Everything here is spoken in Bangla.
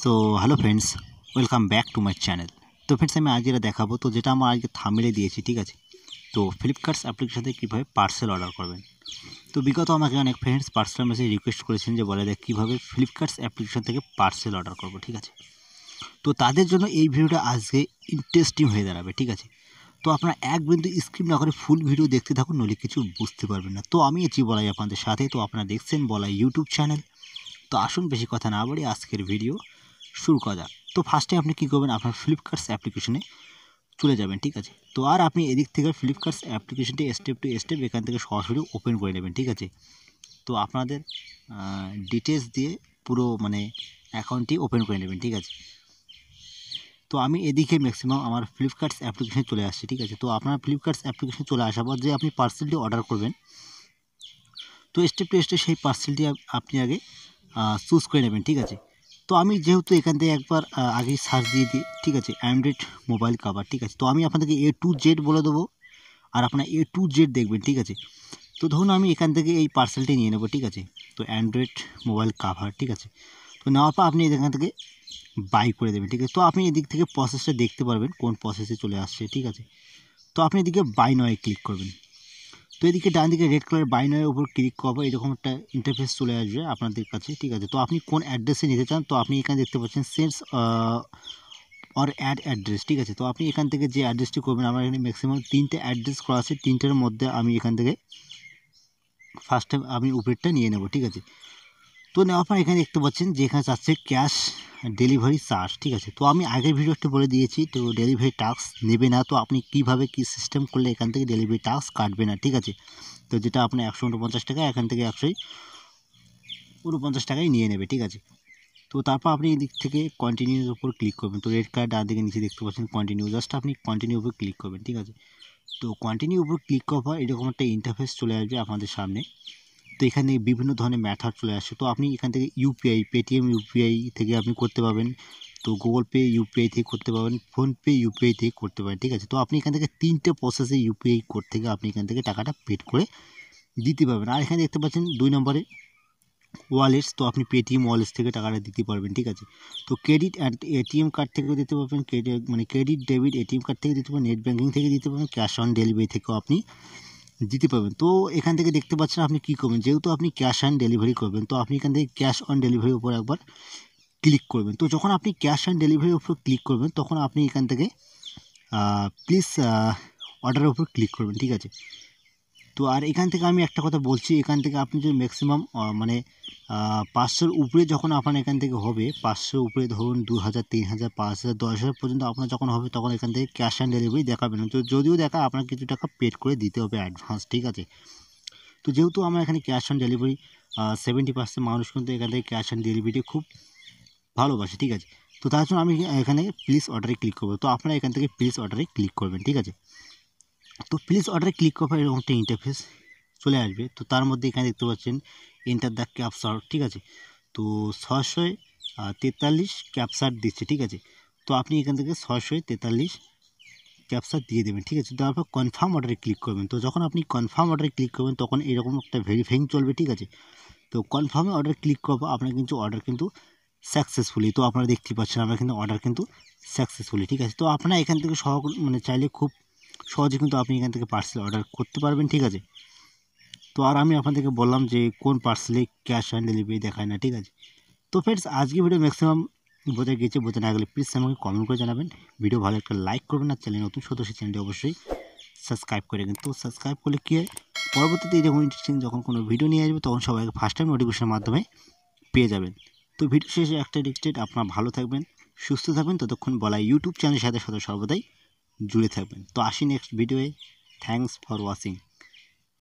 So hello friends, welcome back to my channel. তো ফ্রেন্ডস, আমি আজ যেটা দেখাবো, তো যেটা আমার আজকে থাম্বনেলে দিয়েছি, ঠিক আছে। তো ফ্লিপকার্টস অ্যাপ্লিকেশন থেকে কীভাবে পার্সেল অর্ডার করবেন। তো বিগত আমাকে অনেক ফ্রেন্ডস পার্সেল মেসেজ রিকোয়েস্ট করেছেন যে বলে দেখ কীভাবে ফ্লিপকার্টস অ্যাপ্লিকেশন থেকে পার্সেল অর্ডার করবো, ঠিক আছে। তো তাদের জন্য এই ভিডিওটা আজকে ইন্টারেস্টিং হয়ে দাঁড়াবে, ঠিক আছে। তো আপনারা এক বিন্দু স্কিপ না করে ফুল ভিডিও দেখতে থাকুন, নইলে কিছু বুঝতে পারবেন না। তো আমি আছি বলাই আপনাদের সাথে। তো আপনারা দেখছেন বলাই ইউটিউব চ্যানেল। তো আসুন বেশি কথা না বলি, আজকের ভিডিও শুরু করা যাক। তো ফার্স্টে আপনি কী করবেন, আপনার ফ্লিপকার্টস অ্যাপ্লিকেশনে চলে যাবেন, ঠিক আছে। তো আর আপনি এদিক থেকে ফ্লিপকার্টস অ্যাপ্লিকেশনটি স্টেপ টু স্টেপ এখান থেকে সরাসরি ওপেন করে নেবেন, ঠিক আছে। তো আপনাদের ডিটেলস দিয়ে পুরো অ্যাকাউন্টটি ওপেন করে নেবেন, ঠিক আছে। তো আমি এদিকে ম্যাক্সিমাম আমার ফ্লিপকার্টস অ্যাপ্লিকেশনে চলে আসছি, ঠিক আছে। তো আপনার ফ্লিপকার্টস অ্যাপ্লিকেশনে চলে আসার পর যে আপনি পার্সেলটি অর্ডার করবেন, তো স্টেপ টু স্টেপ সেই পার্সেলটি আপনি আগে চুজ করে নেবেন, ঠিক আছে। তো আমি যেহেতু এখান থেকে একবার আগেই সার্চ দিয়ে দিই, ঠিক আছে, অ্যান্ড্রয়েড মোবাইল কভার, ঠিক আছে। তো আমি আপনাদেরকে A to Z বলে দেবো, আর আপনার A to Z দেখবেন, ঠিক আছে। তো ধরুন আমি এখান থেকে এই পার্সেলটি নিয়ে নেবো, ঠিক আছে। তো অ্যান্ড্রয়েড মোবাইল কভার, ঠিক আছে। তো নেওয়ার পর আপনি এখান থেকে বাই করে দেবেন, ঠিক আছে। তো আপনি এদিক থেকে প্রসেসটা দেখতে পারবেন কোন প্রসেসে চলে আসছে, ঠিক আছে। তো আপনি এদিকে বাই নয়ে ক্লিক করবেন। তো এদিকে ডান দিকে রেড কালার বাই নয়ের উপর ক্লিক করবো, এরকম একটা ইন্টারফেস চলে আসবে আপনাদের কাছে, ঠিক আছে। তো আপনি কোন অ্যাড্রেসে নিতে চান, তো আপনি এখানে দেখতে পাচ্ছেন সেন্স অর অ্যাড অ্যাড্রেস, ঠিক আছে। তো আপনি এখান থেকে যে অ্যাড্রেসটি করবেন, আমার এখানে ম্যাক্সিমাম 3টে অ্যাড্রেস করা আছে, 3টের মধ্যে আমি এখান থেকে ফার্স্ট টাইম আমি উপরেরটা নিয়ে নেব, ঠিক আছে। তো নেওয়ার পর এখানে দেখতে পাচ্ছেন যে এখানে চাচ্ছে ক্যাশ ডেলিভারি চার্জ, ঠিক আছে। তো আমি আগের ভিডিওতে বলে দিয়েছি, তো ডেলিভারি টাস্ক নেবে না। তো আপনি কীভাবে কী সিস্টেম করলে এখান থেকে ডেলিভারি টাস্ক কাটবে না, ঠিক আছে। তো যেটা আপনার 149 টাকা, এখান থেকে 149 টাকায় নিয়ে নেবে, ঠিক আছে। তো তারপর আপনি এদিক থেকে কন্টিনিউর উপর ক্লিক করবেন। তো রেড কার্ড ডান দিকে নিচে দেখতে পাচ্ছেন কন্টিনিউ, জাস্ট আপনি কন্টিনিউ উপর ক্লিক করবেন, ঠিক আছে। তো কন্টিনিউ উপর ক্লিক করার পর এরকম একটা ইন্টারফেস চলে আসবে আপনাদের সামনে। তো এখানে বিভিন্ন ধরনের মেথড চলে আসে। তো আপনি এখান থেকে ইউপিআই, পেটিএম ইউপিআই থেকে আপনি করতে পারবেন। তো গুগল পে ইউপিআই থেকে করতে পারবেন, ফোনপে ইউপিআই থেকে করতে পারেন, ঠিক আছে। তো আপনি এখান থেকে 3টে প্রসেসে ইউপিআই কোড থেকে আপনি এখান থেকে টাকাটা পেড করে দিতে পারবেন। আর এখানে দেখতে পাচ্ছেন 2 নম্বরে ওয়ালেটস, তো আপনি পেটিএম ওয়ালেটস থেকে টাকাটা দিতে পারবেন, ঠিক আছে। তো ক্রেডিট অ্যান্ড এটিএম কার্ড থেকেও দিতে পারবেন, ক্রেডিট ডেবিট এটিএম কার্ড থেকে দিতে পারবেন, নেট ব্যাঙ্কিং থেকে দিতে পারবেন, ক্যাশ অন ডেলিভারি থেকেও আপনি দিতে পারবেন। তো এখান থেকে দেখতে পাচ্ছেন আপনি কী করবেন, যেহেতু আপনি ক্যাশ অন ডেলিভারি করবেন, তো আপনি এখান থেকে ক্যাশ অন ডেলিভারির উপর একবার ক্লিক করবেন। তো যখন আপনি ক্যাশ অন ডেলিভারির উপর ক্লিক করবেন, তখন আপনি এখান থেকে প্লিজ অর্ডারের উপর ক্লিক করবেন, ঠিক আছে। তো আর এখান থেকে আমি একটা কথা বলছি, এখান থেকে আপনি যদি ম্যাক্সিমাম 500-র উপরে যখন আপনার এখান থেকে হবে, 500 উপরে ধরুন 2000, 3000, 5000, 10,000 পর্যন্ত আপনার যখন হবে, তখন এখান থেকে ক্যাশ অন ডেলিভারি দেখাবে না। তো যদিও দেখায়, আপনার কিছু টাকা পেড করে দিতে হবে অ্যাডভান্স, ঠিক আছে। তো যেহেতু আমার এখানে ক্যাশ অন ডেলিভারি 70% মানুষ কিন্তু এখান থেকে ক্যাশ অন ডেলিভারি খুব ভালোবাসে, ঠিক আছে। তো তার জন্য আমি এখানে প্লিজ অর্ডারে ক্লিক করবো। তো আপনারা এখান থেকে প্লিজ অর্ডারে ক্লিক করবেন, ঠিক আছে। তো প্লিজ অর্ডারে ক্লিক করার পর এরকম একটা ইন্টারফেস চলে আসবে। তো তার মধ্যে এখানে দেখতে পাচ্ছেন এন্টার দ্য ক্যাপচার, ঠিক আছে। তো 643 ক্যাপচার দিচ্ছে, ঠিক আছে। তো আপনি এখান থেকে 643 ক্যাপচার দিয়ে দেবেন, ঠিক আছে। তারপর কনফার্ম অর্ডারে ক্লিক করবেন। তো যখন আপনি কনফার্ম অর্ডারে ক্লিক করবেন, তখন এরকম একটা ভেরিফাইং চলবে, ঠিক আছে। তো কনফার্মে অর্ডার ক্লিক করবো, আপনার কিন্তু অর্ডার কিন্তু সাকসেসফুলি, তো আপনারা দেখতে পাচ্ছেন আমার কিন্তু অর্ডার কিন্তু সাকসেসফুলি, ঠিক আছে। তো আপনারা এখান থেকে চাইলে খুব সহজে কিন্তু আপনি এখান থেকে পার্সেল অর্ডার করতে পারবেন, ঠিক আছে। তো আর আমি আপনাদেরকে বললাম যে কোন পার্সেলে ক্যাশ অন ডেলিভারি দেখায় না, ঠিক আছে। তো ফ্রেন্ডস, আজকে ভিডিও ম্যাক্সিমাম বোঝা গেছে, বোঝা না গেলে প্লিজ আমাকে কমেন্ট করে জানাবেন। ভিডিও ভালো একটা লাইক করবেন, আর চ্যানেল নতুন সদস্য চ্যানেলটি অবশ্যই সাবস্ক্রাইব করে রাখবেন। তো সাবস্ক্রাইব করলে কী হয়, পরবর্তীতে এরকম ইন্টারেস্টিং যখন কোনো ভিডিও নিয়ে আসবে, তখন সবাইকে ফার্স্ট টাইম নোটিফিকেশনের মাধ্যমে পেয়ে যাবেন। তো ভিডিও শেষে একটা রিকোয়েস্ট, আপনারা ভালো থাকবেন, সুস্থ থাকবেন, ততক্ষণ বলা ইউটিউব চ্যানেলের সাথে সর্বদাই জুড়ে থাকবেন। তো আসি নেক্সট ভিডিওয়ে। Thanks for watching.